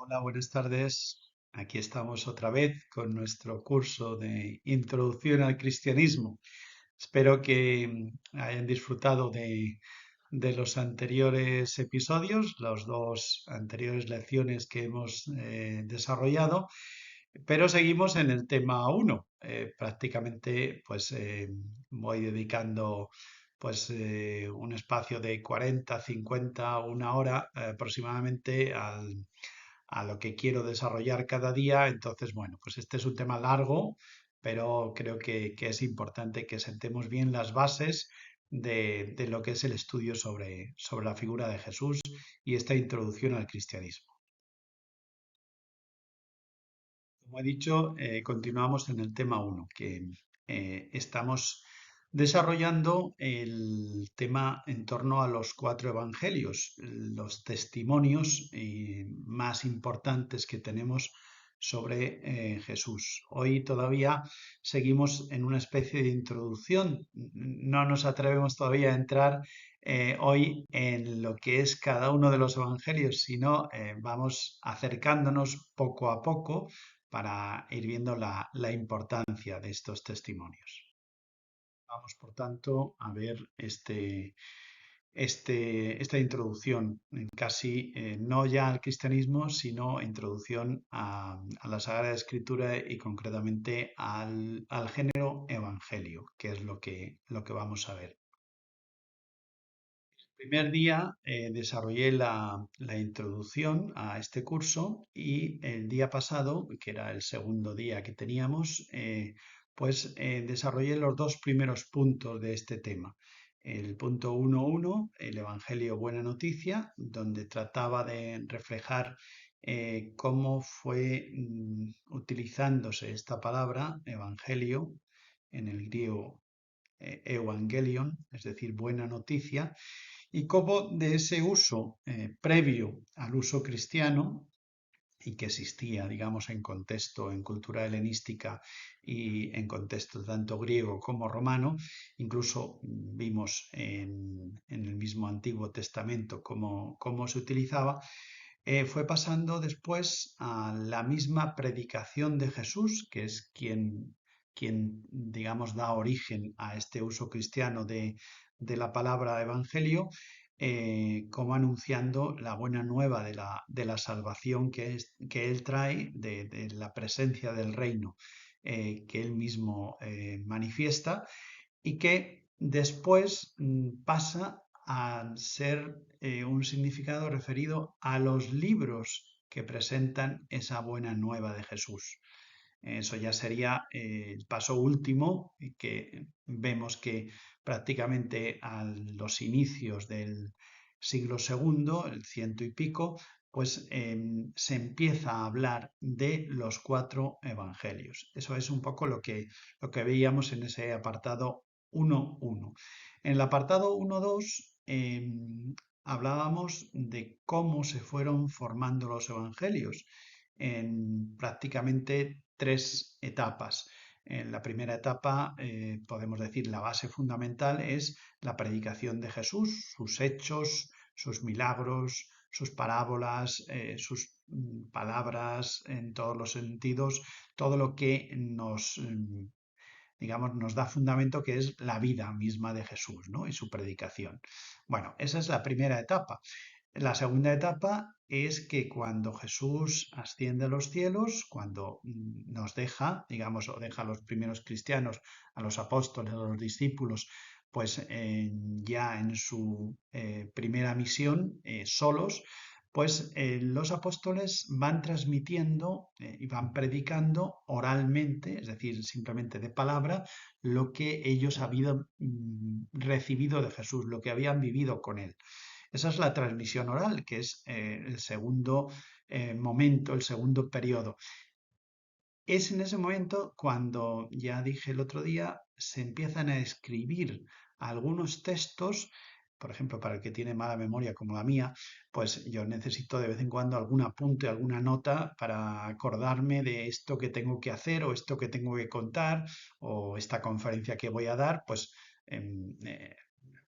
Hola, buenas tardes. Aquí estamos otra vez con nuestro curso de Introducción al Cristianismo. Espero que hayan disfrutado de los anteriores episodios, las dos anteriores lecciones que hemos desarrollado, pero seguimos en el tema uno. Prácticamente, pues voy dedicando un espacio de 40, 50, una hora aproximadamente a lo que quiero desarrollar cada día. Entonces, bueno, pues este es un tema largo, pero creo que es importante que sentemos bien las bases de lo que es el estudio sobre la figura de Jesús y esta introducción al cristianismo. Como he dicho, continuamos en el tema uno, que estamos desarrollando el tema en torno a los cuatro evangelios, los testimonios más importantes que tenemos sobre Jesús. Hoy todavía seguimos en una especie de introducción. No nos atrevemos todavía a entrar hoy en lo que es cada uno de los evangelios, sino vamos acercándonos poco a poco para ir viendo la importancia de estos testimonios. Vamos, por tanto, a ver esta introducción, casi no ya al cristianismo, sino introducción a la Sagrada Escritura y concretamente al género evangelio, que es lo que vamos a ver. Primer día desarrollé la introducción a este curso y el día pasado, que era el segundo día que teníamos, desarrollé los dos primeros puntos de este tema. El punto 1.1, el Evangelio Buena Noticia, donde trataba de reflejar cómo fue utilizándose esta palabra, Evangelio, en el griego Evangelion, es decir, buena noticia, y cómo de ese uso previo al uso cristiano y que existía, digamos, en contexto, en cultura helenística y en contexto tanto griego como romano, incluso vimos en el mismo Antiguo Testamento cómo se utilizaba, fue pasando después a la misma predicación de Jesús, que es quien digamos, da origen a este uso cristiano de la palabra evangelio, como anunciando la buena nueva de la salvación que él trae, de la presencia del reino que él mismo manifiesta y que después pasa a ser un significado referido a los libros que presentan esa buena nueva de Jesús. Eso ya sería el paso último, que vemos que prácticamente a los inicios del siglo segundo, el ciento y pico, pues se empieza a hablar de los cuatro evangelios. Eso es un poco lo que veíamos en ese apartado 1.1. En el apartado 1.2 hablábamos de cómo se fueron formando los evangelios en prácticamente tres etapas. En la primera etapa, podemos decir, la base fundamental es la predicación de Jesús, sus hechos, sus milagros, sus parábolas, sus palabras en todos los sentidos, todo lo que digamos, nos da fundamento, que es la vida misma de Jesús, ¿no? Y su predicación. Bueno, esa es la primera etapa. La segunda etapa es que cuando Jesús asciende a los cielos, cuando nos deja, digamos, o deja a los primeros cristianos, a los apóstoles, a los discípulos, pues ya en su primera misión, solos, pues los apóstoles van transmitiendo y van predicando oralmente, es decir, simplemente de palabra, lo que ellos habían recibido de Jesús, lo que habían vivido con él. Esa es la transmisión oral, que es el segundo momento, el segundo periodo. Es en ese momento cuando, ya dije el otro día, se empiezan a escribir algunos textos. Por ejemplo, para el que tiene mala memoria como la mía, pues yo necesito de vez en cuando algún apunte, alguna nota para acordarme de esto que tengo que hacer o esto que tengo que contar o esta conferencia que voy a dar, pues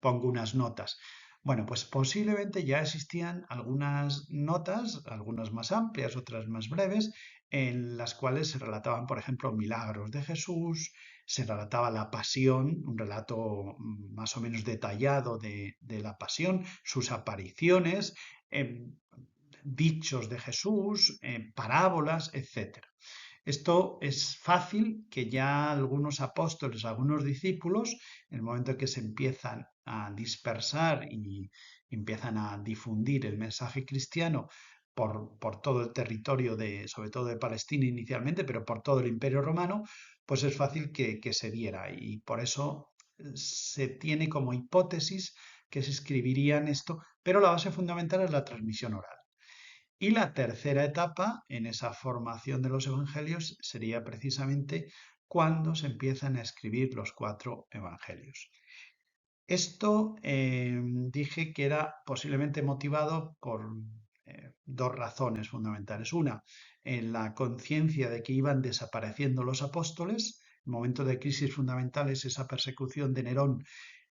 pongo unas notas. Bueno, pues posiblemente ya existían algunas notas, algunas más amplias, otras más breves, en las cuales se relataban, por ejemplo, milagros de Jesús, se relataba la pasión, un relato más o menos detallado de la pasión, sus apariciones, dichos de Jesús, parábolas, etc. Esto es fácil que ya algunos apóstoles, algunos discípulos, en el momento en que se empiezan a dispersar y empiezan a difundir el mensaje cristiano por todo el territorio de, sobre todo de Palestina inicialmente, pero por todo el Imperio Romano, pues es fácil que se diera. Y por eso se tiene como hipótesis que se escribirían esto, pero la base fundamental es la transmisión oral. Y la tercera etapa en esa formación de los evangelios sería precisamente cuando se empiezan a escribir los 4 evangelios. Esto dije que era posiblemente motivado por 2 razones fundamentales. Una, en la conciencia de que iban desapareciendo los apóstoles. El momento de crisis fundamental es esa persecución de Nerón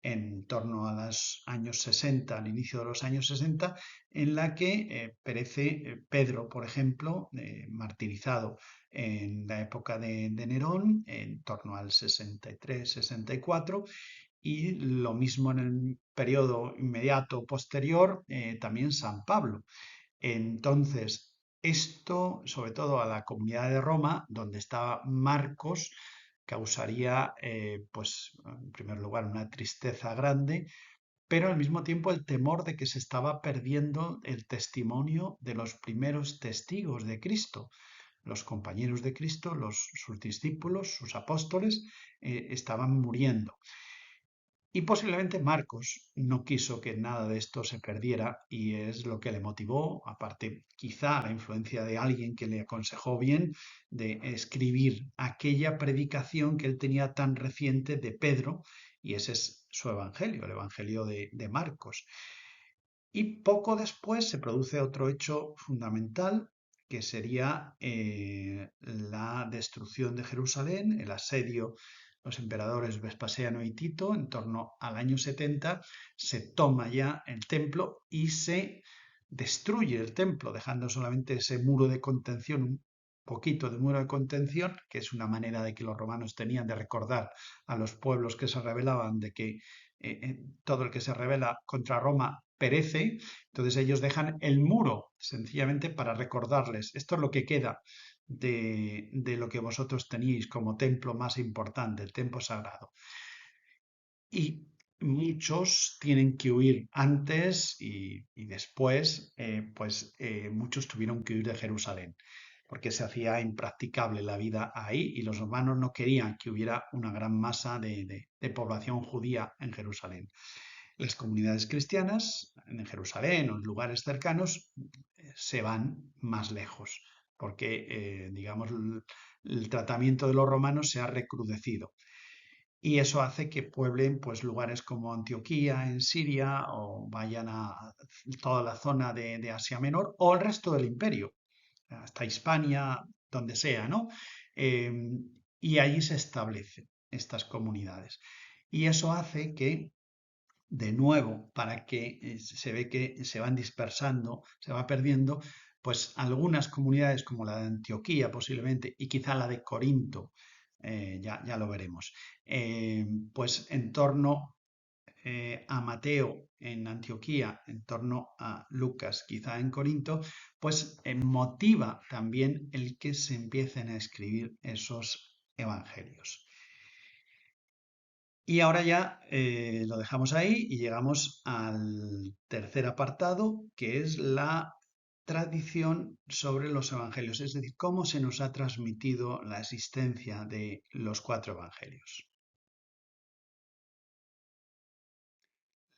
en torno a los años 60, al inicio de los años 60, en la que perece Pedro, por ejemplo, martirizado en la época de Nerón, en torno al 63-64, y lo mismo en el periodo inmediato posterior, también San Pablo. Entonces, esto, sobre todo a la comunidad de Roma, donde estaba Marcos, causaría, pues, en primer lugar, una tristeza grande, pero al mismo tiempo el temor de que se estaba perdiendo el testimonio de los primeros testigos de Cristo. Los compañeros de Cristo, sus discípulos, sus apóstoles, estaban muriendo. Y posiblemente Marcos no quiso que nada de esto se perdiera y es lo que le motivó, aparte quizá la influencia de alguien que le aconsejó bien, de escribir aquella predicación que él tenía tan reciente de Pedro, y ese es su evangelio, el evangelio de Marcos. Y poco después se produce otro hecho fundamental, que sería la destrucción de Jerusalén, el asedio. Los emperadores Vespasiano y Tito, en torno al año 70, se toma ya el templo y se destruye el templo, dejando solamente ese muro de contención, un poquito de muro de contención, que es una manera de que los romanos tenían de recordar a los pueblos que se rebelaban de que todo el que se rebela contra Roma perece. Entonces ellos dejan el muro sencillamente para recordarles, esto es lo que queda de lo que vosotros teníais como templo más importante, el templo sagrado. Y muchos tienen que huir antes y después, muchos tuvieron que huir de Jerusalén, porque se hacía impracticable la vida ahí y los romanos no querían que hubiera una gran masa de población judía en Jerusalén. Las comunidades cristianas en Jerusalén o en lugares cercanos se van más lejos, porque, digamos, el tratamiento de los romanos se ha recrudecido. Y eso hace que pueblen pues, lugares como Antioquía en Siria o vayan a toda la zona de Asia Menor o el resto del imperio, hasta Hispania, donde sea, ¿no? Eh, y allí se establecen estas comunidades. Y eso hace que, de nuevo, para que se ve que se van dispersando, se va perdiendo, pues algunas comunidades como la de Antioquía posiblemente y quizá la de Corinto, ya lo veremos, pues en torno a Mateo en Antioquía, en torno a Lucas quizá en Corinto, pues motiva también el que se empiecen a escribir esos evangelios. Y ahora ya lo dejamos ahí y llegamos al tercer apartado, que es la tradición sobre los evangelios, es decir, cómo se nos ha transmitido la existencia de los 4 evangelios.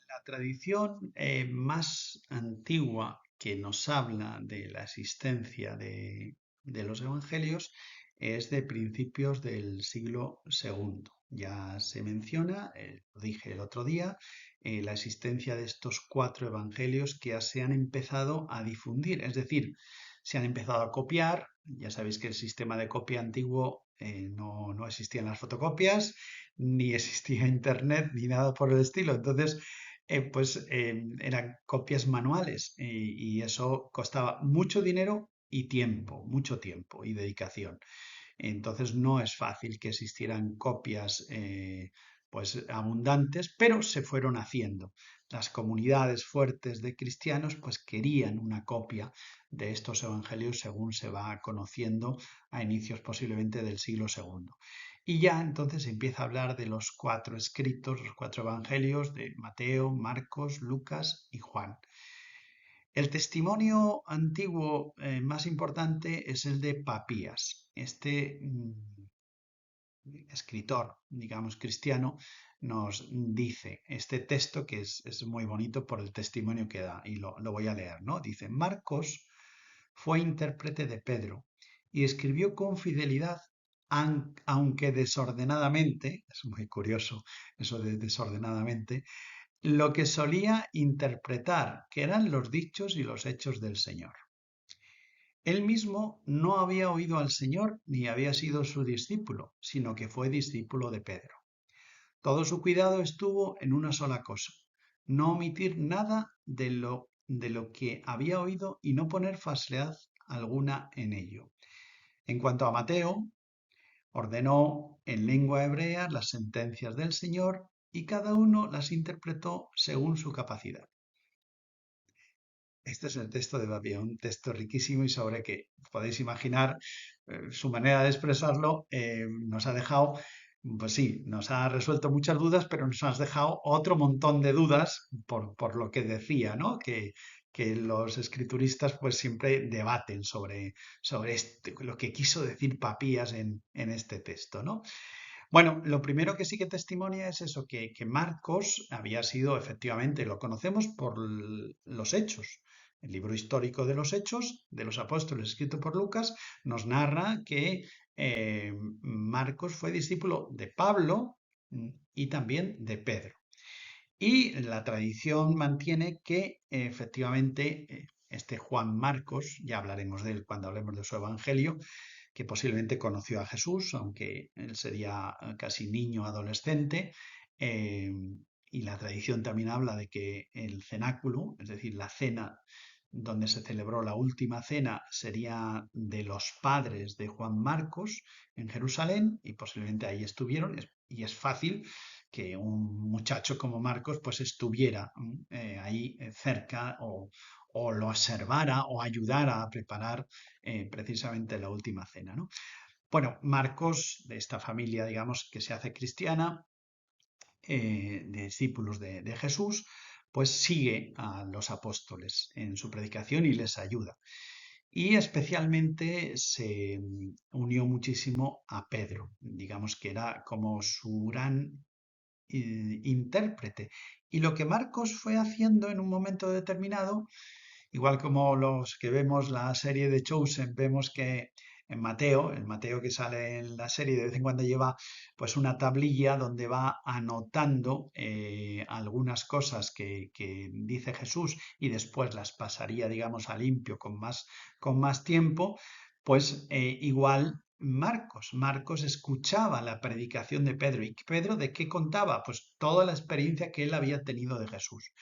La tradición más antigua que nos habla de la existencia de los evangelios es de principios del siglo II. Ya se menciona, lo dije el otro día, la existencia de estos 4 evangelios que se han empezado a difundir, es decir, se han empezado a copiar. Ya sabéis que el sistema de copia antiguo no existían las fotocopias, ni existía internet, ni nada por el estilo. Entonces, eran copias manuales y eso costaba mucho dinero y tiempo, mucho tiempo y dedicación. Entonces no es fácil que existieran copias pues abundantes, pero se fueron haciendo. Las comunidades fuertes de cristianos pues querían una copia de estos evangelios según se va conociendo a inicios posiblemente del siglo segundo. Y ya entonces se empieza a hablar de los 4 escritos, los 4 evangelios de Mateo, Marcos, Lucas y Juan. El testimonio antiguo más importante es el de Papías. Este escritor, digamos, cristiano, nos dice este texto que es muy bonito por el testimonio que da y lo voy a leer, ¿no? Dice, Marcos fue intérprete de Pedro y escribió con fidelidad, aunque desordenadamente, es muy curioso eso de desordenadamente, lo que solía interpretar, que eran los dichos y los hechos del Señor. Él mismo no había oído al Señor ni había sido su discípulo, sino que fue discípulo de Pedro. Todo su cuidado estuvo en una sola cosa, no omitir nada de lo que había oído y no poner falsedad alguna en ello. En cuanto a Mateo, ordenó en lengua hebrea las sentencias del Señor y cada uno las interpretó según su capacidad. Este es el texto de Babi, un texto riquísimo y sobre que podéis imaginar su manera de expresarlo nos ha dejado, pues sí, nos ha resuelto muchas dudas, pero nos has dejado otro montón de dudas por lo que decía, ¿no? Que los escrituristas pues siempre debaten sobre lo que quiso decir Papías en este texto, ¿no? Bueno, lo primero que sí que testimonia es eso, que Marcos había sido, efectivamente, lo conocemos por los Hechos. El libro histórico de los Hechos de los Apóstoles, escrito por Lucas, nos narra que Marcos fue discípulo de Pablo y también de Pedro. Y la tradición mantiene que efectivamente este Juan Marcos, ya hablaremos de él cuando hablemos de su evangelio, que posiblemente conoció a Jesús, aunque él sería casi niño, adolescente, eh, y la tradición también habla de que el cenáculo, es decir, la cena donde se celebró la última cena, sería de los padres de Juan Marcos en Jerusalén, y posiblemente ahí estuvieron, y es fácil que un muchacho como Marcos pues estuviera ahí cerca o lo observara o ayudara a preparar precisamente la última cena, ¿no? Bueno, Marcos, de esta familia, digamos, que se hace cristiana, de discípulos de Jesús, pues sigue a los apóstoles en su predicación y les ayuda. Y especialmente se unió muchísimo a Pedro, digamos que era como su gran intérprete. Y lo que Marcos fue haciendo en un momento determinado, igual como los que vemos la serie de Chosen, vemos que en Mateo, el Mateo que sale en la serie de vez en cuando lleva pues una tablilla donde va anotando algunas cosas que dice Jesús y después las pasaría, digamos, a limpio con más tiempo, pues igual Marcos escuchaba la predicación de Pedro. ¿Y Pedro de qué contaba? Pues toda la experiencia que él había tenido de Jesús.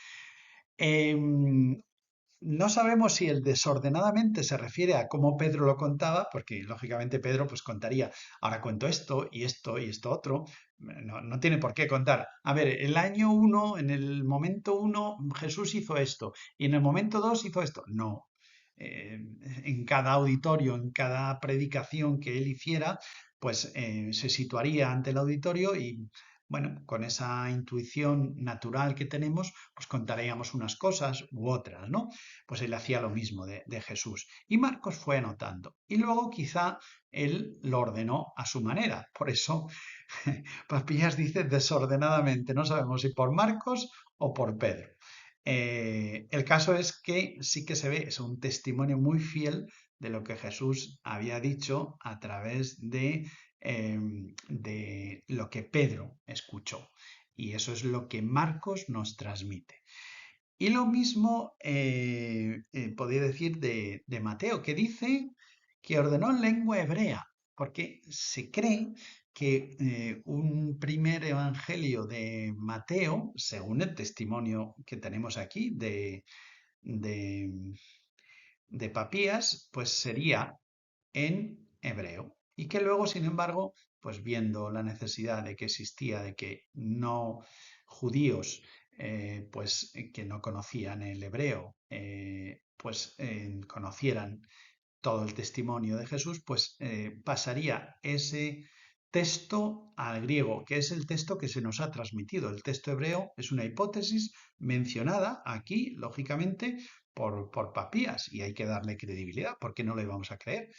No sabemos si el desordenadamente se refiere a cómo Pedro lo contaba, porque lógicamente Pedro pues contaría, ahora cuento esto y esto y esto otro, no tiene por qué contar. A ver, el año 1, en el momento 1, Jesús hizo esto y en el momento 2 hizo esto. No. Eh, en cada auditorio, en cada predicación que él hiciera, pues se situaría ante el auditorio y bueno, con esa intuición natural que tenemos, pues contaríamos unas cosas u otras, ¿no? Pues él hacía lo mismo de Jesús. Y Marcos fue anotando. Y luego quizá él lo ordenó a su manera. Por eso Papías dice desordenadamente. No sabemos si por Marcos o por Pedro. El caso es que sí que se ve, es un testimonio muy fiel de lo que Jesús había dicho a través de lo que Pedro escuchó. Y eso es lo que Marcos nos transmite. Y lo mismo podría decir de Mateo, que dice que ordenó en lengua hebrea. porque se cree que un primer evangelio de Mateo, según el testimonio que tenemos aquí de, de Papías, pues sería en hebreo. Y que luego, sin embargo, pues viendo la necesidad de que existía, de que no judíos, pues que no conocían el hebreo, pues conocieran todo el testimonio de Jesús, pues pasaría ese texto al griego, que es el texto que se nos ha transmitido. El texto hebreo es una hipótesis mencionada aquí, lógicamente, por Papías, y hay que darle credibilidad, porque no le íbamos a creer.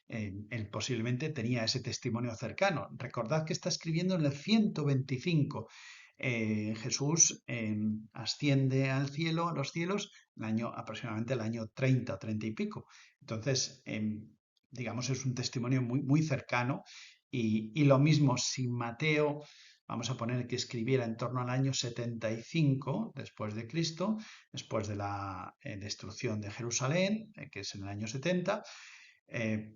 Él posiblemente tenía ese testimonio cercano. Recordad que está escribiendo en el 125. Jesús asciende al cielo, a los cielos, aproximadamente el año 30 o 30 y pico. Entonces, digamos, es un testimonio muy, muy cercano y lo mismo si Mateo, vamos a poner que escribiera en torno al año 75 después de Cristo, después de la destrucción de Jerusalén, que es en el año 70,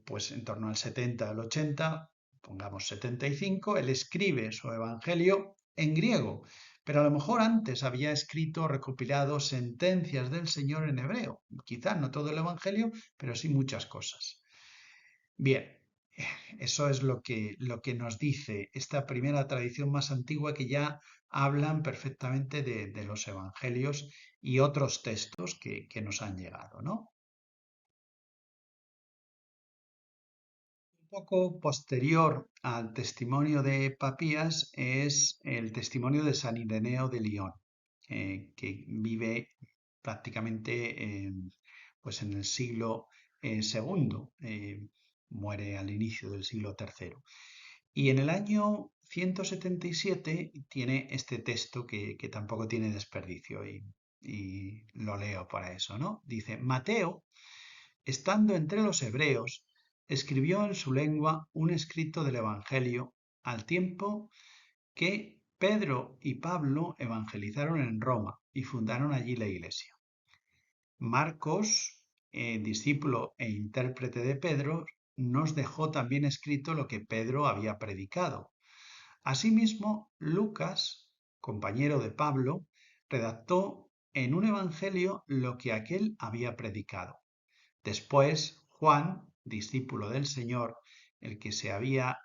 pues en torno al 70, al 80, pongamos 75, él escribe su evangelio en griego, pero a lo mejor antes había escrito, recopilado sentencias del Señor en hebreo. Quizás no todo el evangelio, pero sí muchas cosas. Bien, eso es lo que nos dice esta primera tradición más antigua que ya hablan perfectamente de los evangelios y otros textos que nos han llegado, ¿no? Un poco posterior al testimonio de Papías es el testimonio de San Ireneo de León, que vive prácticamente pues en el siglo segundo, muere al inicio del siglo tercero. Y en el año 177 tiene este texto que tampoco tiene desperdicio y lo leo para eso, ¿no? Dice, Mateo, estando entre los hebreos, escribió en su lengua un escrito del Evangelio al tiempo que Pedro y Pablo evangelizaron en Roma y fundaron allí la iglesia. Marcos, discípulo e intérprete de Pedro, nos dejó también escrito lo que Pedro había predicado. Asimismo, Lucas, compañero de Pablo, redactó en un evangelio lo que aquél había predicado. Después, Juan, discípulo del Señor, el que se había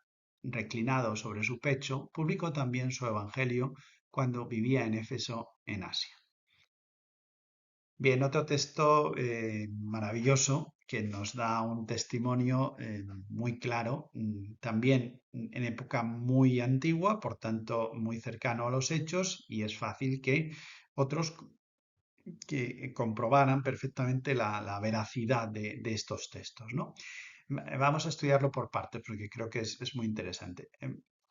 reclinado sobre su pecho, publicó también su evangelio cuando vivía en Éfeso, en Asia. Bien, otro texto maravilloso que nos da un testimonio muy claro, también en época muy antigua, por tanto muy cercano a los hechos, y es fácil que otros que comprobaran perfectamente la veracidad de estos textos, ¿no? Vamos a estudiarlo por partes porque creo que es muy interesante.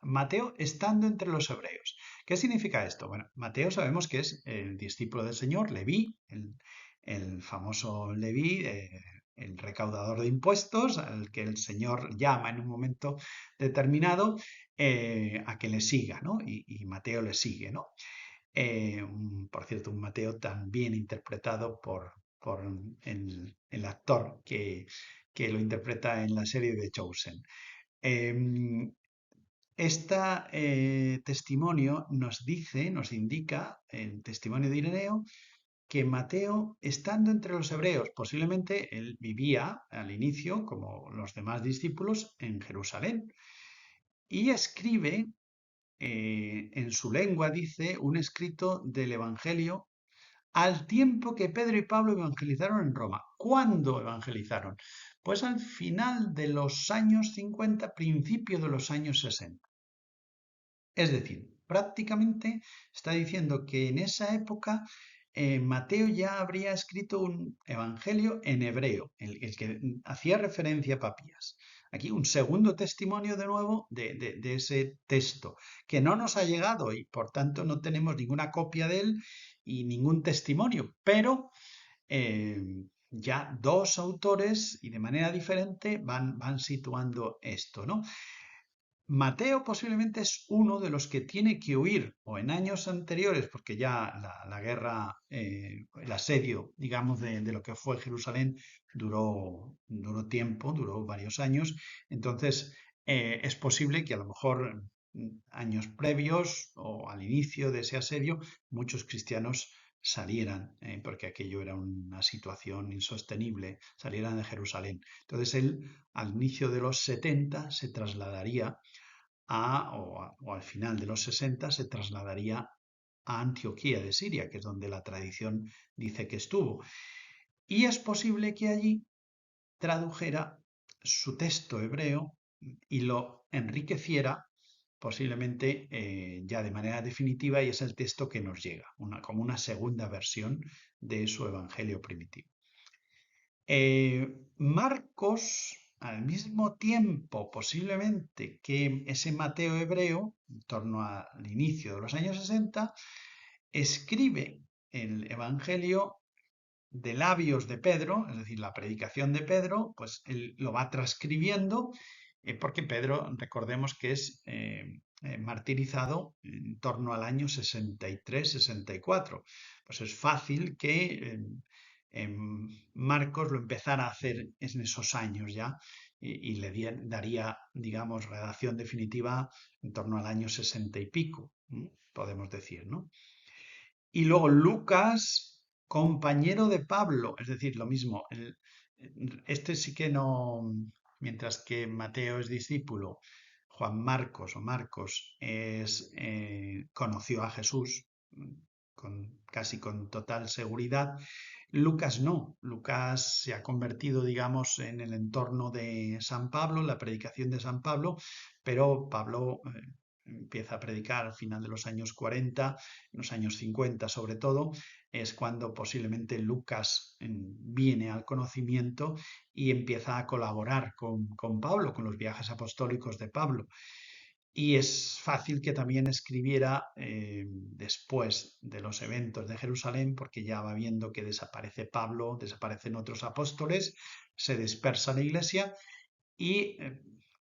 Mateo estando entre los hebreos. ¿Qué significa esto? Bueno, Mateo sabemos que es el discípulo del Señor, Leví, el famoso Leví, el recaudador de impuestos, al que el Señor llama en un momento determinado a que le siga, ¿no? Y Mateo le sigue, ¿no? Por cierto, un Mateo tan bien interpretado por el actor que lo interpreta en la serie de Chosen. Este testimonio nos dice, nos indica, el testimonio de Ireneo, que Mateo, estando entre los hebreos, posiblemente él vivía al inicio, como los demás discípulos, en Jerusalén, y escribe en su lengua, dice, un escrito del Evangelio al tiempo que Pedro y Pablo evangelizaron en Roma. ¿Cuándo evangelizaron? Pues al final de los años 50, principio de los años 60. Es decir, prácticamente está diciendo que en esa época Mateo ya habría escrito un evangelio en hebreo, el que hacía referencia a Papías. Aquí un segundo testimonio de nuevo de ese texto, que no nos ha llegado y por tanto no tenemos ninguna copia de él y ningún testimonio, pero eh, ya dos autores y de manera diferente van situando esto, ¿no? Mateo posiblemente es uno de los que tiene que huir, o en años anteriores, porque ya la guerra, el asedio, digamos, de lo que fue Jerusalén duró tiempo, duró varios años. Entonces, es posible que a lo mejor años previos o al inicio de ese asedio muchos cristianos salieran, porque aquello era una situación insostenible, salieran de Jerusalén. Entonces él al inicio de los 70 se trasladaría o al final de los 60 se trasladaría a Antioquía de Siria, que es donde la tradición dice que estuvo. Y es posible que allí tradujera su texto hebreo y lo enriqueciera posiblemente ya de manera definitiva, y es el texto que nos llega, como una segunda versión de su evangelio primitivo. Marcos, al mismo tiempo posiblemente que ese Mateo hebreo, en torno al inicio de los años 60, escribe el evangelio de labios de Pedro, es decir, la predicación de Pedro, pues él lo va transcribiendo, porque Pedro, recordemos que es martirizado en torno al año 63-64. Pues es fácil que Marcos lo empezara a hacer en esos años ya y le daría, digamos, redacción definitiva en torno al año 60 y pico, podemos decir, ¿no? Y luego Lucas, compañero de Pablo, es decir, lo mismo. Este sí que no, mientras que Mateo es discípulo, Juan Marcos o Marcos conoció a Jesús casi con total seguridad. Lucas no, Lucas se ha convertido, digamos, en el entorno de San Pablo, la predicación de San Pablo, pero Pablo empieza a predicar al final de los años 40, en los años 50 sobre todo, es cuando posiblemente Lucas viene al conocimiento y empieza a colaborar con Pablo, con los viajes apostólicos de Pablo. Y es fácil que también escribiera después de los eventos de Jerusalén, porque ya va viendo que desaparece Pablo, desaparecen otros apóstoles, se dispersa la iglesia y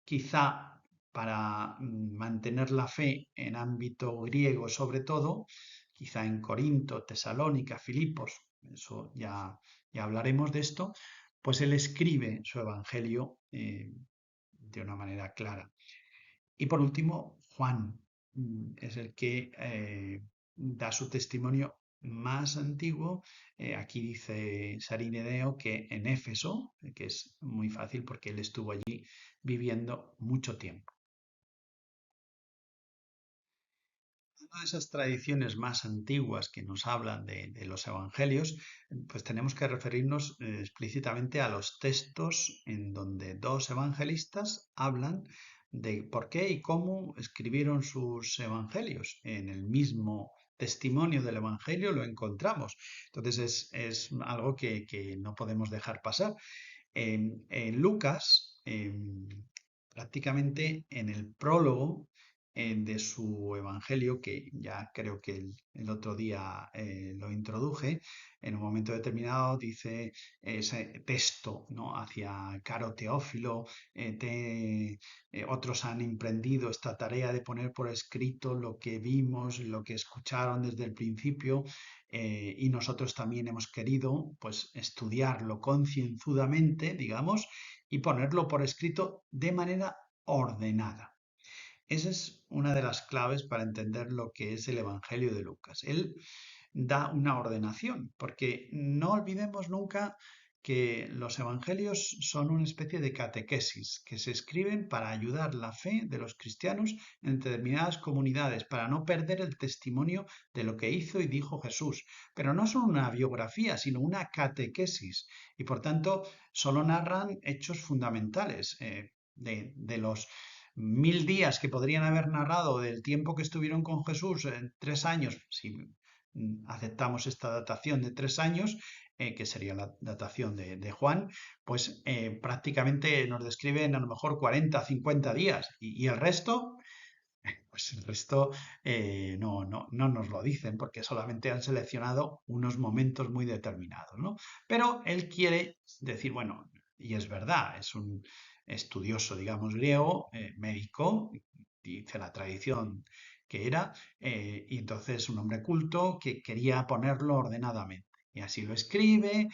quizá para mantener la fe en ámbito griego sobre todo, quizá en Corinto, Tesalónica, Filipos, eso ya hablaremos de esto, pues él escribe su evangelio de una manera clara. Y por último, Juan es el que da su testimonio más antiguo. Aquí dice Sarinedeo que en Éfeso, que es muy fácil porque él estuvo allí viviendo mucho tiempo. Una de esas tradiciones más antiguas que nos hablan de los evangelios, pues tenemos que referirnos explícitamente a los textos en donde dos evangelistas hablan de por qué y cómo escribieron sus evangelios. En el mismo testimonio del evangelio lo encontramos. Entonces es algo que no podemos dejar pasar. En Lucas, prácticamente en el prólogo de su evangelio, que ya creo que el otro día lo introduje, en un momento determinado dice ese texto, ¿no? Hacia Caro Teófilo, otros han emprendido esta tarea de poner por escrito lo que vimos, lo que escucharon desde el principio, y nosotros también hemos querido pues estudiarlo concienzudamente, digamos, y ponerlo por escrito de manera ordenada. Esa es una de las claves para entender lo que es el Evangelio de Lucas. Él da una ordenación, porque no olvidemos nunca que los evangelios son una especie de catequesis que se escriben para ayudar la fe de los cristianos en determinadas comunidades, para no perder el testimonio de lo que hizo y dijo Jesús. Pero no son una biografía, sino una catequesis, y por tanto solo narran hechos fundamentales de los 1000 días que podrían haber narrado del tiempo que estuvieron con Jesús en 3 años, si aceptamos esta datación de 3 años, que sería la datación de Juan, pues prácticamente nos describen a lo mejor 40, 50 días y el resto, pues el resto no nos lo dicen porque solamente han seleccionado unos momentos muy determinados, ¿no? Pero él quiere decir, bueno, y es verdad, es un estudioso, digamos, griego, médico, dice la tradición que era, y entonces un hombre culto que quería ponerlo ordenadamente. Y así lo escribe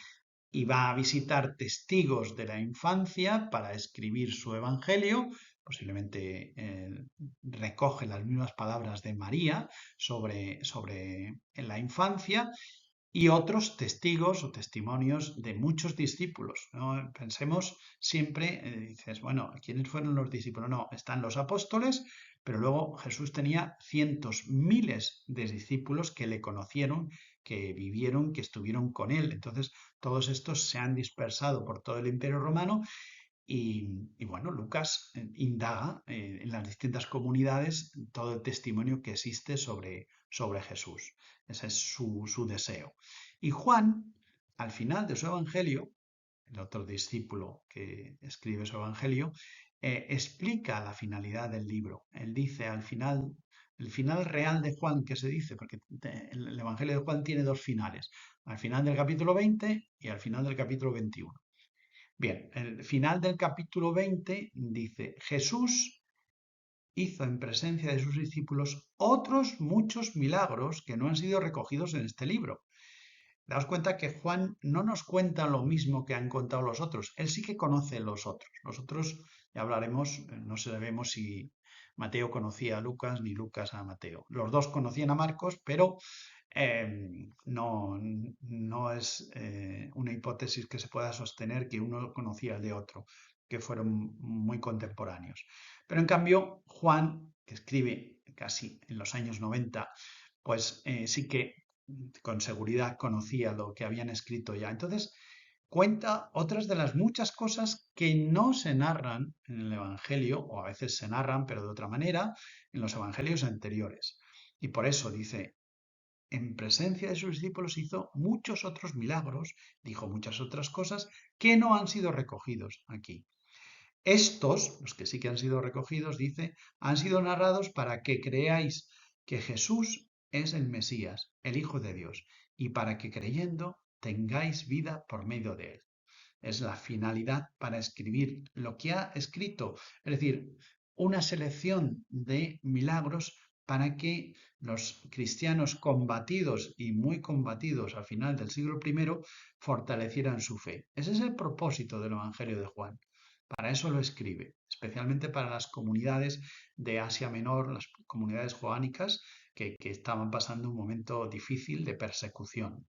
y va a visitar testigos de la infancia para escribir su evangelio, posiblemente recoge las mismas palabras de María sobre la infancia, y otros testigos o testimonios de muchos discípulos, ¿no? Pensemos siempre, dices, bueno, ¿quiénes fueron los discípulos? No, están los apóstoles, pero luego Jesús tenía cientos, miles de discípulos que le conocieron, que vivieron, que estuvieron con él. Entonces, todos estos se han dispersado por todo el Imperio Romano y bueno, Lucas indaga en las distintas comunidades todo el testimonio que existe sobre Jesús. Ese es su deseo. Y Juan, al final de su evangelio, el otro discípulo que escribe su evangelio, explica la finalidad del libro. Él dice al final, el final real de Juan, que se dice, porque el evangelio de Juan tiene dos finales, al final del capítulo 20 y al final del capítulo 21. Bien, el final del capítulo 20 dice, Jesús hizo en presencia de sus discípulos otros muchos milagros que no han sido recogidos en este libro. Daos cuenta que Juan no nos cuenta lo mismo que han contado los otros. Él sí que conoce los otros. Los otros, ya hablaremos, no sabemos si Mateo conocía a Lucas ni Lucas a Mateo. Los dos conocían a Marcos, pero no es una hipótesis que se pueda sostener que uno conocía al de otro, que fueron muy contemporáneos. Pero en cambio, Juan, que escribe casi en los años 90, pues sí que con seguridad conocía lo que habían escrito ya. Entonces, cuenta otras de las muchas cosas que no se narran en el Evangelio, o a veces se narran, pero de otra manera, en los Evangelios anteriores. Y por eso dice, en presencia de sus discípulos hizo muchos otros milagros, dijo muchas otras cosas que no han sido recogidos aquí. Estos, los que sí que han sido recogidos, dice, han sido narrados para que creáis que Jesús es el Mesías, el Hijo de Dios, y para que creyendo tengáis vida por medio de él. Es la finalidad para escribir lo que ha escrito, es decir, una selección de milagros para que los cristianos combatidos y muy combatidos al final del siglo I fortalecieran su fe. Ese es el propósito del Evangelio de Juan. Para eso lo escribe, especialmente para las comunidades de Asia Menor, las comunidades joánicas que estaban pasando un momento difícil de persecución.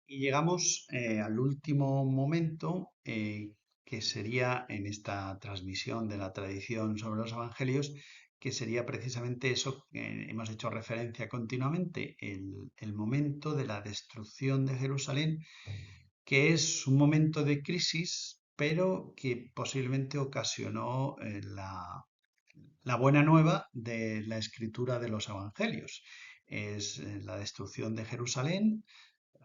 Y llegamos al último momento, que sería en esta transmisión de la tradición sobre los evangelios, que sería precisamente eso que hemos hecho referencia continuamente, el momento de la destrucción de Jerusalén, que es un momento de crisis, pero que posiblemente ocasionó la buena nueva de la escritura de los evangelios. Es la destrucción de Jerusalén.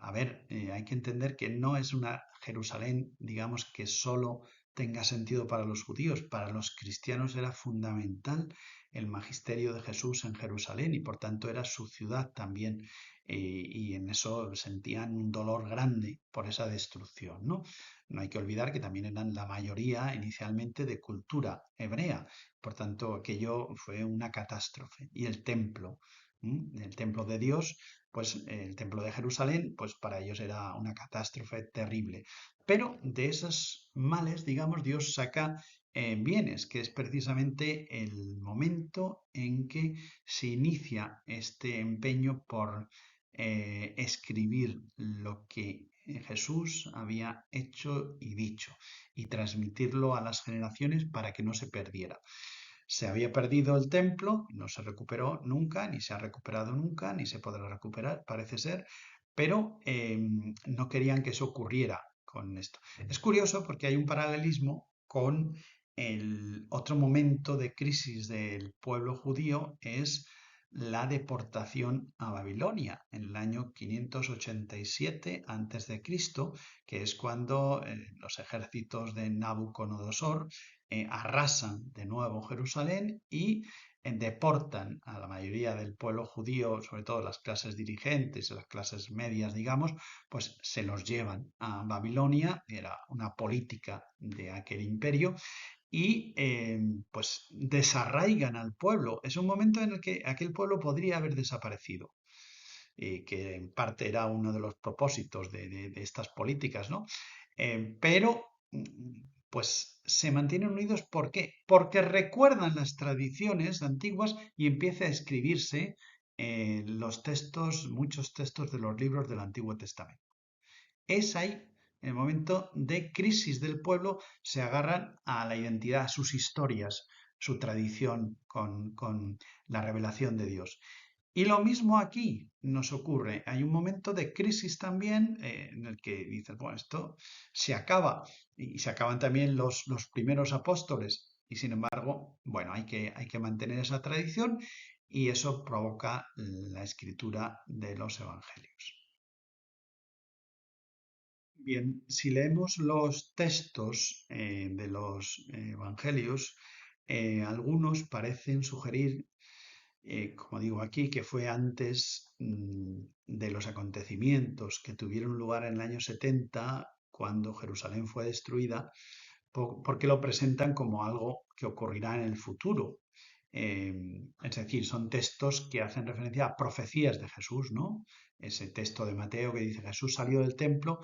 A ver, hay que entender que no es una Jerusalén, digamos, que solo tenga sentido para los judíos. Para los cristianos era fundamental el magisterio de Jesús en Jerusalén y por tanto era su ciudad también. Y en eso sentían un dolor grande por esa destrucción, ¿no? No hay que olvidar que también eran la mayoría inicialmente de cultura hebrea. Por tanto, aquello fue una catástrofe. Y el templo, el templo de Dios, pues el templo de Jerusalén, pues para ellos era una catástrofe terrible. Pero de esos males, digamos, Dios saca bienes, que es precisamente el momento en que se inicia este empeño por escribir lo que Jesús había hecho y dicho y transmitirlo a las generaciones para que no se perdiera. Se había perdido el templo, no se recuperó nunca, ni se ha recuperado nunca, ni se podrá recuperar, parece ser, pero no querían que eso ocurriera con esto. Es curioso porque hay un paralelismo con el otro momento de crisis del pueblo judío, es la deportación a Babilonia en el año 587 a.C., que es cuando los ejércitos de Nabucodonosor arrasan de nuevo Jerusalén y deportan a la mayoría del pueblo judío, sobre todo las clases dirigentes, las clases medias, digamos, pues se los llevan a Babilonia, era una política de aquel imperio, y pues desarraigan al pueblo. Es un momento en el que aquel pueblo podría haber desaparecido, que en parte era uno de los propósitos de estas políticas, ¿no? Pero pues se mantienen unidos. ¿Por qué? Porque recuerdan las tradiciones antiguas y empieza a escribirse los textos, muchos textos de los libros del Antiguo Testamento. Es ahí, en el momento de crisis del pueblo, se agarran a la identidad, a sus historias, su tradición con la revelación de Dios. Y lo mismo aquí nos ocurre. Hay un momento de crisis también en el que dices, bueno, esto se acaba y se acaban también los primeros apóstoles. Y sin embargo, bueno, hay que mantener esa tradición y eso provoca la escritura de los evangelios. Bien, si leemos los textos de los evangelios, algunos parecen sugerir, como digo aquí, que fue antes de los acontecimientos que tuvieron lugar en el año 70, cuando Jerusalén fue destruida, porque lo presentan como algo que ocurrirá en el futuro. Es decir, son textos que hacen referencia a profecías de Jesús, ¿no? Ese texto de Mateo que dice: Jesús salió del templo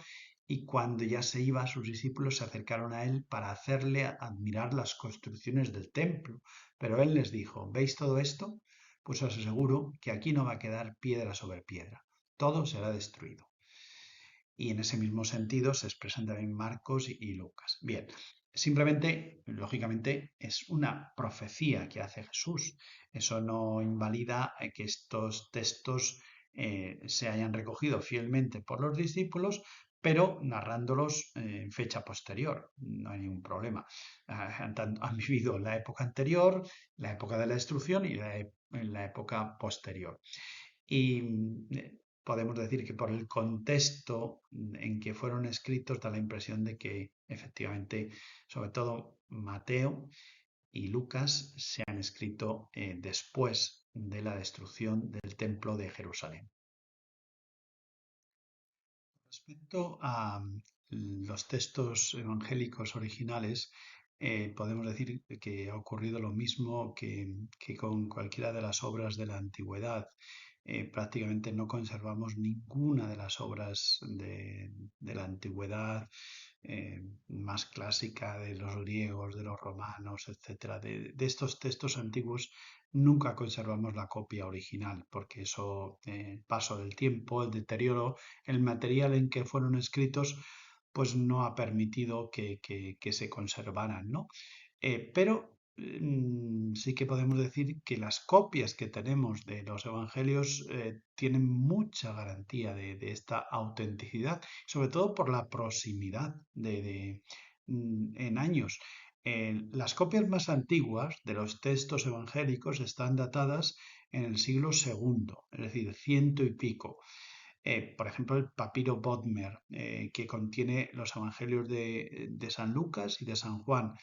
y cuando ya se iba, sus discípulos se acercaron a él para hacerle admirar las construcciones del templo. Pero él les dijo: ¿veis todo esto? Pues os aseguro que aquí no va a quedar piedra sobre piedra. Todo será destruido. Y en ese mismo sentido se expresan también Marcos y Lucas. Bien, simplemente, lógicamente, es una profecía que hace Jesús. Eso no invalida que estos textos se hayan recogido fielmente por los discípulos, pero narrándolos en fecha posterior. No hay ningún problema. Han vivido la época anterior, la época de la destrucción y la época posterior. Y podemos decir que por el contexto en que fueron escritos da la impresión de que efectivamente, sobre todo Mateo y Lucas, se han escrito después de la destrucción del templo de Jerusalén. Respecto a los textos evangélicos originales, podemos decir que ha ocurrido lo mismo que con cualquiera de las obras de la antigüedad. Prácticamente no conservamos ninguna de las obras de la antigüedad más clásica, de los griegos, de los romanos, etcétera. De estos textos antiguos nunca conservamos la copia original, porque eso, el paso del tiempo, el deterioro, el material en que fueron escritos, pues no ha permitido que se conservaran, ¿no? Pero sí que podemos decir que las copias que tenemos de los evangelios tienen mucha garantía de esta autenticidad, sobre todo por la proximidad en años. Las copias más antiguas de los textos evangélicos están datadas en el siglo segundo, es decir, ciento y pico. Por ejemplo, el papiro Bodmer, que contiene los evangelios de San Lucas y de San Juan,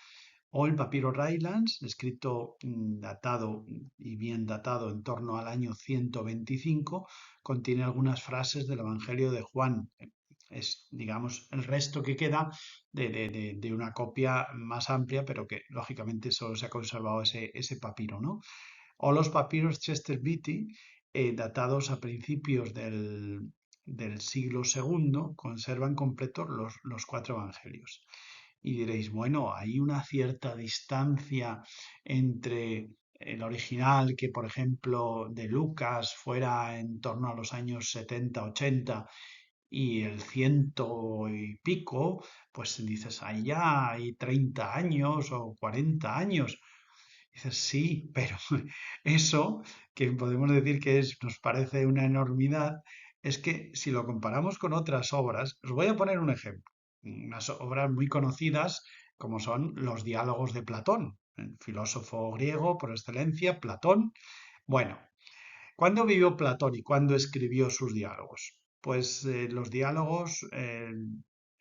o el papiro Rylands, escrito datado y bien datado en torno al año 125, contiene algunas frases del Evangelio de Juan. Es, digamos, el resto que queda de una copia más amplia, pero que lógicamente solo se ha conservado ese papiro, ¿no? O los papiros Chester Beatty, datados a principios del siglo segundo, conservan completos los cuatro evangelios. Y diréis, bueno, hay una cierta distancia entre el original, que por ejemplo de Lucas fuera en torno a los años 70, 80, y el ciento y pico, pues dices, ahí ya hay 30 años o 40 años. Dices, sí, pero eso, que podemos decir que nos parece una enormidad, es que si lo comparamos con otras obras, os voy a poner un ejemplo. Unas obras muy conocidas como son los diálogos de Platón, el filósofo griego por excelencia, Platón. Bueno, ¿cuándo vivió Platón y cuándo escribió sus diálogos? Pues los diálogos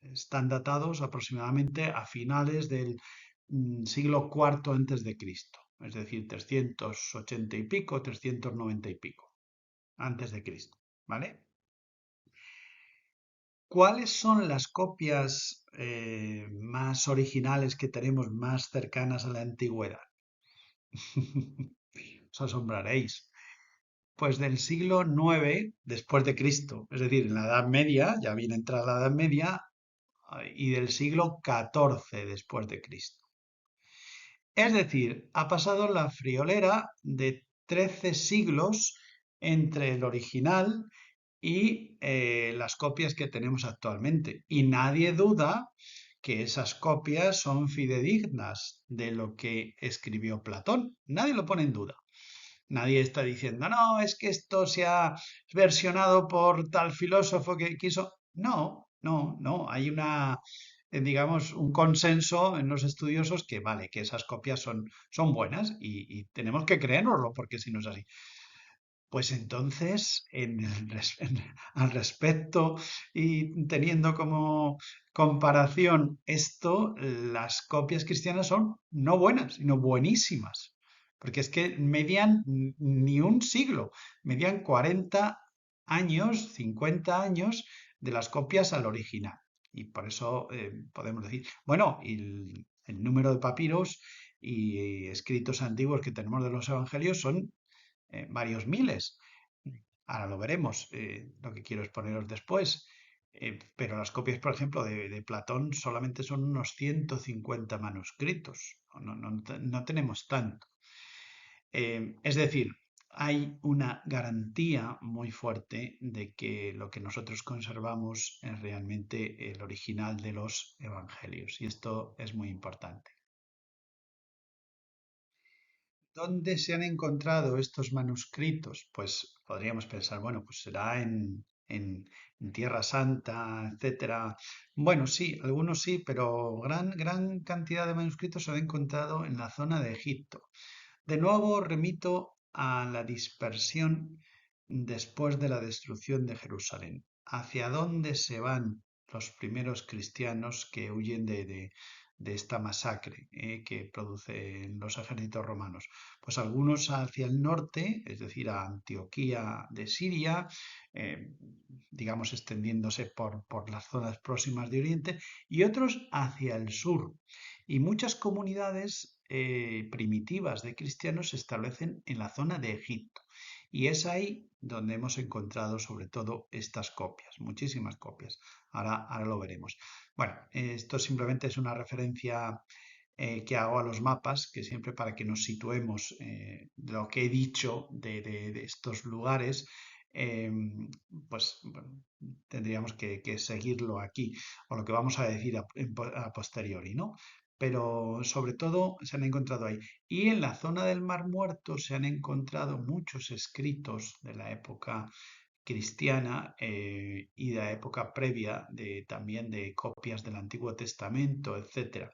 están datados aproximadamente a finales del siglo cuarto antes de Cristo, es decir, 380 y pico, 390 y pico antes de Cristo, ¿vale? ¿Cuáles son las copias más originales que tenemos más cercanas a la antigüedad? Os asombraréis. Pues del siglo IX después de Cristo, es decir, en la Edad Media, ya viene entrada la Edad Media, y del siglo XIV después de Cristo. Es decir, ha pasado la friolera de 13 siglos entre el original y las copias que tenemos actualmente. Y nadie duda que esas copias son fidedignas de lo que escribió Platón. Nadie lo pone en duda. Nadie está diciendo, no, es que esto se ha versionado por tal filósofo que quiso. No, no, no. Hay digamos, un consenso en los estudiosos que vale, que esas copias son buenas y tenemos que creérnoslo porque si no es así. Pues entonces, al respecto y teniendo como comparación esto, las copias cristianas son no buenas, sino buenísimas, porque es que median ni un siglo, median 40 años, 50 años de las copias al original. Y por eso podemos decir, bueno, y el número de papiros y escritos antiguos que tenemos de los evangelios son varios miles. Ahora lo veremos, lo que quiero es poneros después. Pero las copias, por ejemplo, de Platón solamente son unos 150 manuscritos. No tenemos tanto. Es decir, hay una garantía muy fuerte de que lo que nosotros conservamos es realmente el original de los evangelios. Y esto es muy importante. ¿Dónde se han encontrado estos manuscritos? Pues podríamos pensar, bueno, pues será en Tierra Santa, etcétera. Bueno, sí, algunos sí, pero gran cantidad de manuscritos se han encontrado en la zona de Egipto. De nuevo remito a la dispersión después de la destrucción de Jerusalén. ¿Hacia dónde se van los primeros cristianos que huyen de esta masacre que producen los ejércitos romanos? Pues algunos hacia el norte, es decir, a Antioquía de Siria, eh, digamos extendiéndose por las zonas próximas de Oriente, y otros hacia el sur. Y muchas comunidades primitivas de cristianos se establecen en la zona de Egipto. Y es ahí donde hemos encontrado sobre todo estas copias, muchísimas copias. Ahora lo veremos. Bueno, esto simplemente es una referencia que hago a los mapas, que siempre para que nos situemos lo que he dicho de estos lugares, eh, pues bueno, tendríamos que seguirlo aquí, o lo que vamos a decir a posteriori, ¿no? Pero sobre todo se han encontrado ahí. Y en la zona del Mar Muerto se han encontrado muchos escritos de la época cristiana y de la época previa también de copias del Antiguo Testamento, etcétera.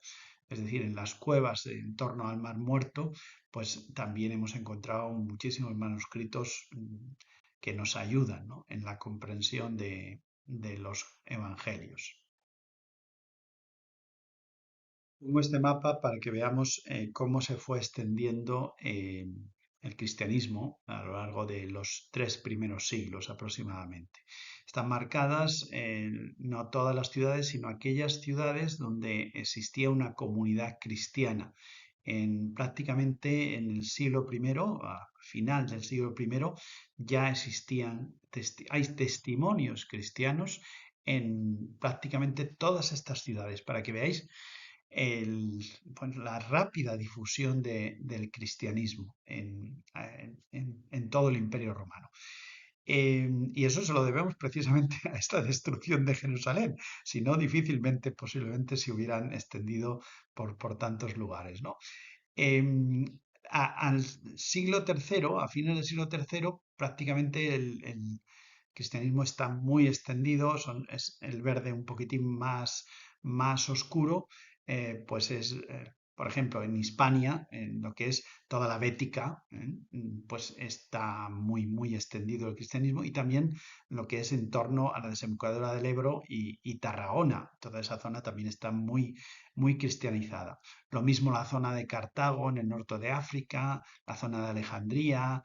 Es decir, en las cuevas en torno al Mar Muerto, pues también hemos encontrado muchísimos manuscritos que nos ayudan, ¿no?, en la comprensión de los evangelios. Pongo este mapa para que veamos cómo se fue extendiendo el cristianismo a lo largo de los 3 primeros siglos aproximadamente. Están marcadas no todas las ciudades, sino aquellas ciudades donde existía una comunidad cristiana. Prácticamente en el siglo I, a final del siglo I, ya existían, hay testimonios cristianos en prácticamente todas estas ciudades, para que veáis la rápida difusión del cristianismo en todo el Imperio Romano. Y eso se lo debemos precisamente a esta destrucción de Jerusalén, si no difícilmente, posiblemente se hubieran extendido por tantos lugares, ¿no? Em, Al siglo III, a fines del siglo III, prácticamente el cristianismo está muy extendido, es el verde un poquitín más oscuro, pues por ejemplo, en Hispania, en lo que es toda la Bética, pues está muy extendido el cristianismo, y también lo que es en torno a la desembocadura del Ebro y Tarragona, toda esa zona también está muy cristianizada. Lo mismo la zona de Cartago en el norte de África, la zona de Alejandría,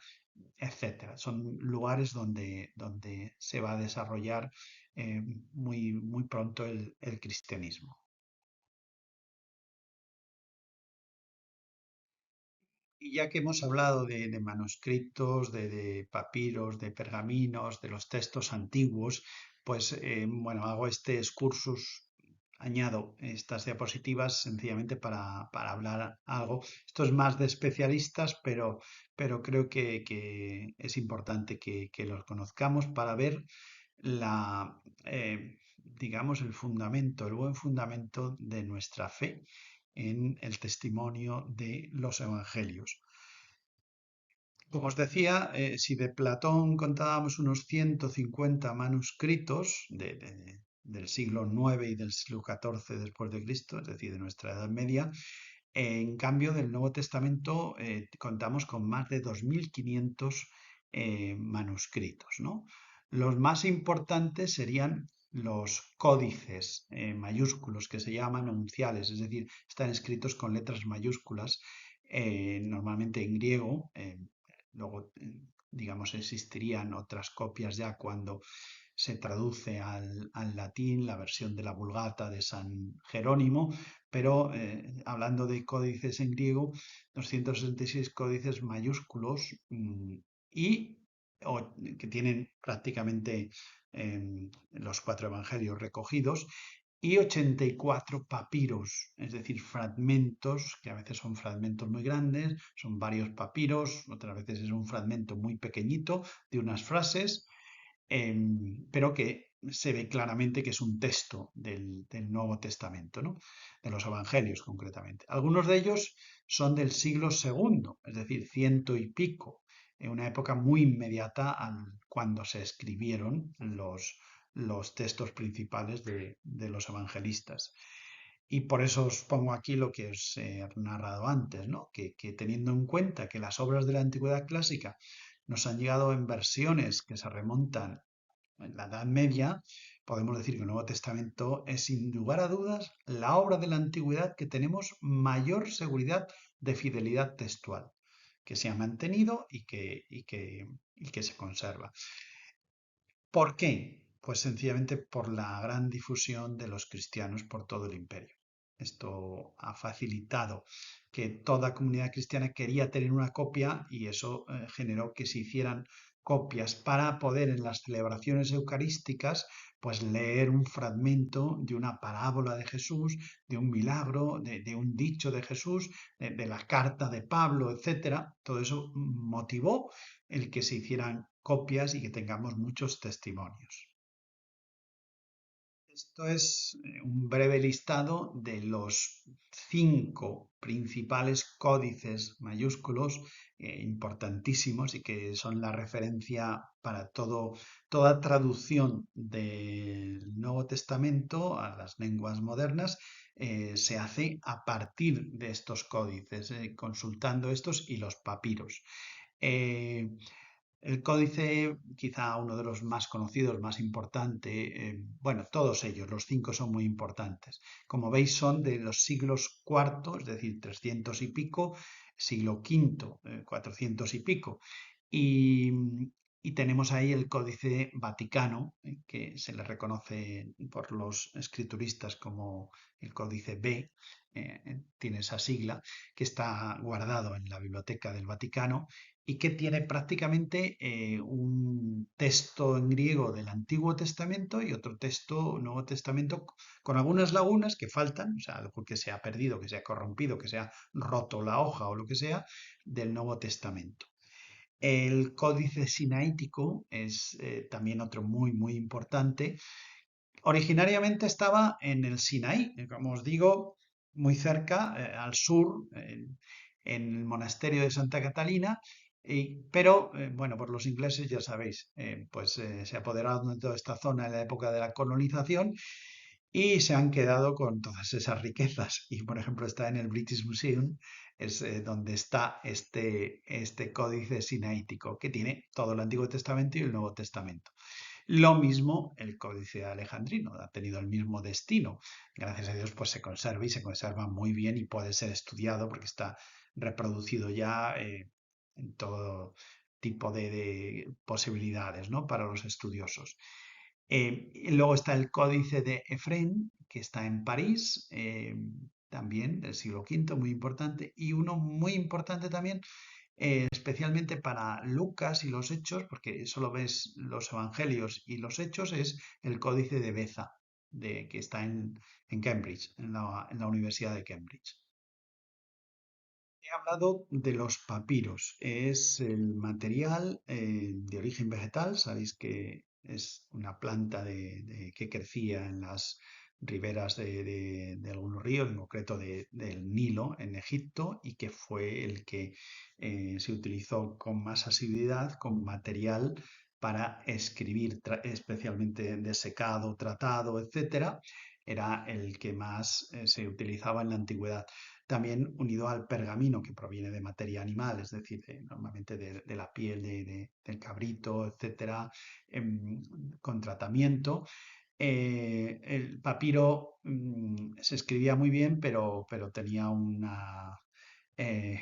etcétera. Son lugares donde se va a desarrollar muy pronto el cristianismo. Y ya que hemos hablado de manuscritos, de papiros, de pergaminos, de los textos antiguos, pues bueno, hago este excursus añado estas diapositivas sencillamente para hablar algo. Esto es más de especialistas, pero creo que es importante que los conozcamos para ver digamos, el fundamento, el buen fundamento de nuestra fe en el testimonio de los evangelios. Como os decía, si de Platón contábamos unos 150 manuscritos del siglo IX y del siglo XIV después de Cristo, es decir, de nuestra Edad Media, en cambio del Nuevo Testamento contamos con más de 2.500 manuscritos, ¿no? Los más importantes serían los códices mayúsculos que se llaman unciales, es decir, están escritos con letras mayúsculas, normalmente en griego. Luego, digamos, existirían otras copias ya cuando se traduce al latín, la versión de la Vulgata de San Jerónimo, pero hablando de códices en griego, 266 códices mayúsculos y que tienen prácticamente los cuatro evangelios recogidos y 84 papiros, es decir, fragmentos, que a veces son fragmentos muy grandes, son varios papiros, otras veces es un fragmento muy pequeñito de unas frases, pero que se ve claramente que es un texto del Nuevo Testamento, ¿no? De los Evangelios concretamente. Algunos de ellos son del siglo II, es decir, ciento y pico, en una época muy inmediata cuando se escribieron los textos principales de los evangelistas. Y por eso os pongo aquí lo que os he narrado antes, ¿no? Que teniendo en cuenta que las obras de la antigüedad clásica nos han llegado en versiones que se remontan en la Edad Media, podemos decir que el Nuevo Testamento es sin lugar a dudas la obra de la antigüedad que tenemos mayor seguridad de fidelidad textual, que se ha mantenido y que se conserva. ¿Por qué? Pues sencillamente por la gran difusión de los cristianos por todo el imperio. Esto ha facilitado que toda comunidad cristiana quería tener una copia y eso generó que se hicieran copias para poder en las celebraciones eucarísticas pues leer un fragmento de una parábola de Jesús, de un milagro, de un dicho de Jesús, de la carta de Pablo, etcétera. Todo eso motivó el que se hicieran copias y que tengamos muchos testimonios. Esto es un breve listado de los 5 principales códices mayúsculos importantísimos y que son la referencia para toda traducción del Nuevo Testamento a las lenguas modernas. Se hace a partir de estos códices, consultando estos y los papiros. Eh, el códice, quizá uno de los más conocidos, más importante, bueno, todos ellos, los 5 son muy importantes. Como veis, son de los siglos IV, es decir, 300 y pico, siglo V, 400 y pico. Y, y tenemos ahí el Códice Vaticano, que se le reconoce por los escrituristas como el Códice B, tiene esa sigla, que está guardado en la Biblioteca del Vaticano y que tiene prácticamente un texto en griego del Antiguo Testamento y otro texto Nuevo Testamento con algunas lagunas que faltan, o sea, algo que se ha perdido, que se ha corrompido, que se ha roto la hoja o lo que sea, del Nuevo Testamento. El Códice Sinaítico es también otro muy, muy importante. Originariamente estaba en el Sinaí, como os digo, muy cerca, al sur, en el monasterio de Santa Catalina, pero bueno, por los ingleses ya sabéis, pues se apoderaron de toda esta zona en la época de la colonización y se han quedado con todas esas riquezas. Y por ejemplo está en el British Museum, es donde está este códice sinaítico que tiene todo el Antiguo Testamento y el Nuevo Testamento. Lo mismo el códice alejandrino, ha tenido el mismo destino. Gracias a Dios pues se conserva y se conserva muy bien y puede ser estudiado porque está reproducido ya en todo tipo de posibilidades, ¿no? Para los estudiosos. Luego está el Códice de Efrén, que está en París, también del siglo V, muy importante, y uno muy importante también, especialmente para Lucas y los Hechos, porque solo ves los Evangelios y los Hechos, es el Códice de Beza. que está en Cambridge, en la Universidad de Cambridge. He hablado de los papiros. Es el material de origen vegetal. Sabéis que es una planta que crecía en las riberas de algunos ríos, en concreto del Nilo en Egipto, y que fue el que se utilizó con más asiduidad como material para escribir, especialmente desecado, tratado, etcétera. Era el que más se utilizaba en la antigüedad, también unido al pergamino, que proviene de materia animal, es decir, normalmente de la piel del cabrito, etcétera, con tratamiento. El papiro se escribía muy bien, pero tenía eh,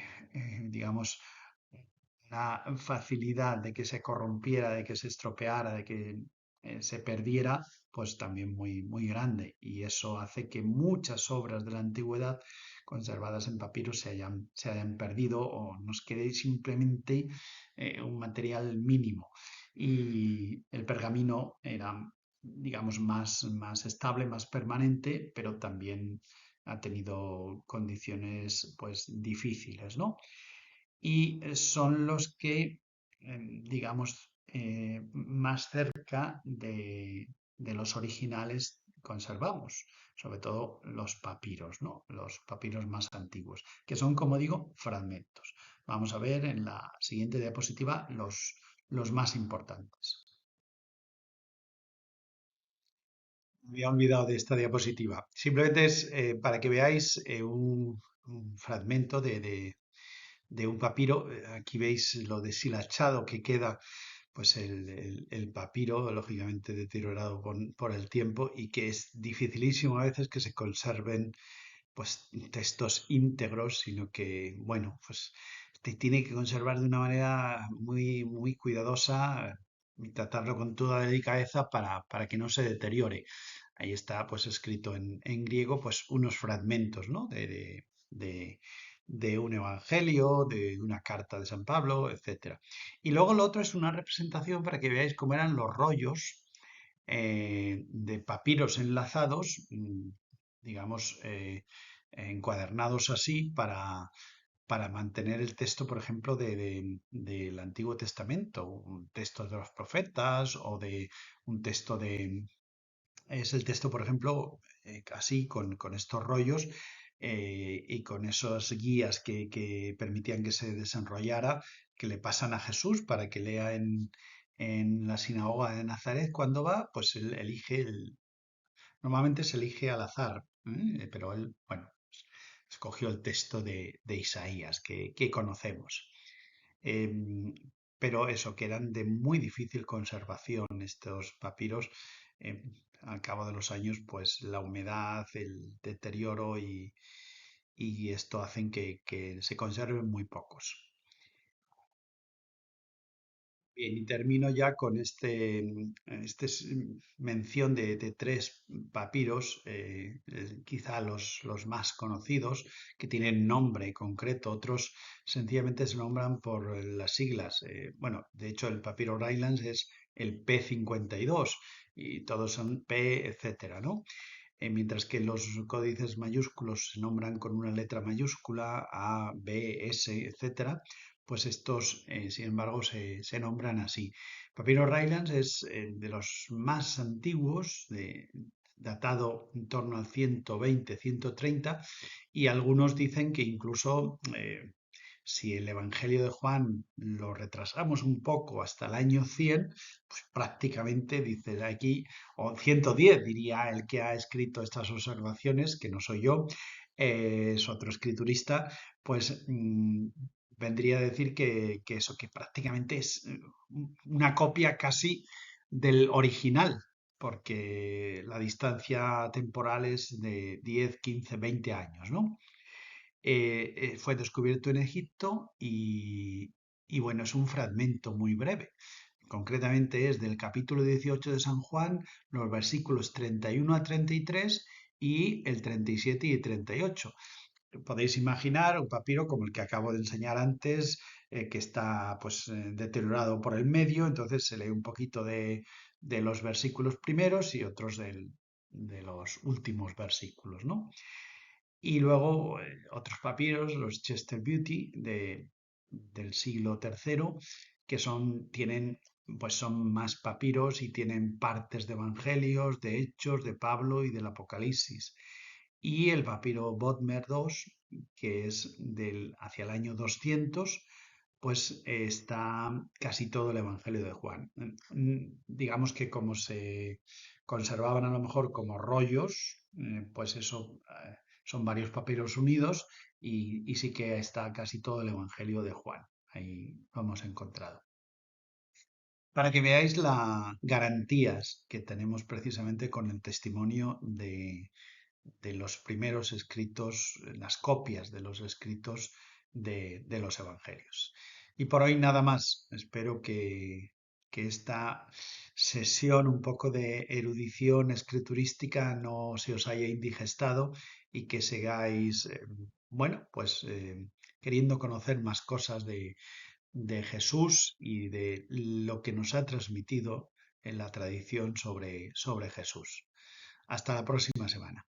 digamos, una facilidad de que se corrompiera, de que se estropeara, de que se perdiera, pues también muy, muy grande. Y eso hace que muchas obras de la antigüedad conservadas en papiro se hayan perdido o nos quede simplemente un material mínimo. Y el pergamino era, digamos, más estable, más permanente, pero también ha tenido condiciones pues difíciles, ¿no? Y son los que, digamos, más cerca de los originales conservamos, sobre todo los papiros, ¿no? Los papiros más antiguos, que son, como digo, fragmentos. Vamos a ver en la siguiente diapositiva los más importantes. Me había olvidado de esta diapositiva. Simplemente es para que veáis un fragmento de un papiro. Aquí veis lo deshilachado que queda, pues el papiro, lógicamente deteriorado por el tiempo, y que es dificilísimo a veces que se conserven pues textos íntegros, sino que, bueno, pues te tiene que conservar de una manera muy, muy cuidadosa y tratarlo con toda delicadeza para que no se deteriore. Ahí está pues escrito en griego pues unos fragmentos, ¿no? de un evangelio, de una carta de San Pablo, etcétera. Y luego lo otro es una representación para que veáis cómo eran los rollos de papiros enlazados, digamos, encuadernados así para mantener el texto, por ejemplo, del Antiguo Testamento, un texto de los profetas o de un texto es el texto, por ejemplo, así, con estos rollos y con esas guías que permitían que se desenrollara, que le pasan a Jesús para que lea en la sinagoga de Nazaret cuando va, pues él elige, normalmente se elige al azar, pero él, bueno, escogió el texto de Isaías que conocemos. Em, pero eso, que eran de muy difícil conservación estos papiros. em, Al cabo de los años, pues la humedad, el deterioro y esto hacen que se conserven muy pocos. Bien, y termino ya con mención de tres papiros, quizá los más conocidos, que tienen nombre concreto. Otros sencillamente se nombran por las siglas. Bueno, de hecho, el papiro Rylands es el P52 y todos son P, etcétera, ¿no? Mientras que los códices mayúsculos se nombran con una letra mayúscula, A, B, S, etcétera, pues estos, sin embargo, se nombran así. Papiro Rylands es de los más antiguos, datado en torno al 120-130, y algunos dicen que incluso si el Evangelio de Juan lo retrasamos un poco hasta el año 100, pues prácticamente dice aquí, o 110 diría el que ha escrito estas observaciones, que no soy yo, es otro escriturista, pues vendría a decir que eso, que prácticamente es una copia casi del original, porque la distancia temporal es de 10, 15, 20 años, ¿no? Fue descubierto en Egipto y bueno, es un fragmento muy breve. Concretamente es del capítulo 18 de San Juan, los versículos 31 a 33 y el 37 y 38. Podéis imaginar un papiro como el que acabo de enseñar antes, que está pues deteriorado por el medio, entonces se lee un poquito de los versículos primeros y otros los últimos versículos, ¿no? Y luego otros papiros, los Chester Beauty del siglo III, que son más papiros y tienen partes de evangelios, de Hechos, de Pablo y del Apocalipsis. Y el papiro Bodmer II, que es hacia el año 200, pues está casi todo el Evangelio de Juan. Digamos que como se conservaban a lo mejor como rollos, pues eso son varios papiros unidos y sí que está casi todo el Evangelio de Juan. Ahí lo hemos encontrado. Para que veáis las garantías que tenemos precisamente con el testimonio de los primeros escritos, las copias de los escritos de los evangelios. Y por hoy nada más. Espero que esta sesión un poco de erudición escriturística no se os haya indigestado y que sigáis, bueno, pues queriendo conocer más cosas de Jesús y de lo que nos ha transmitido en la tradición sobre Jesús. Hasta la próxima semana.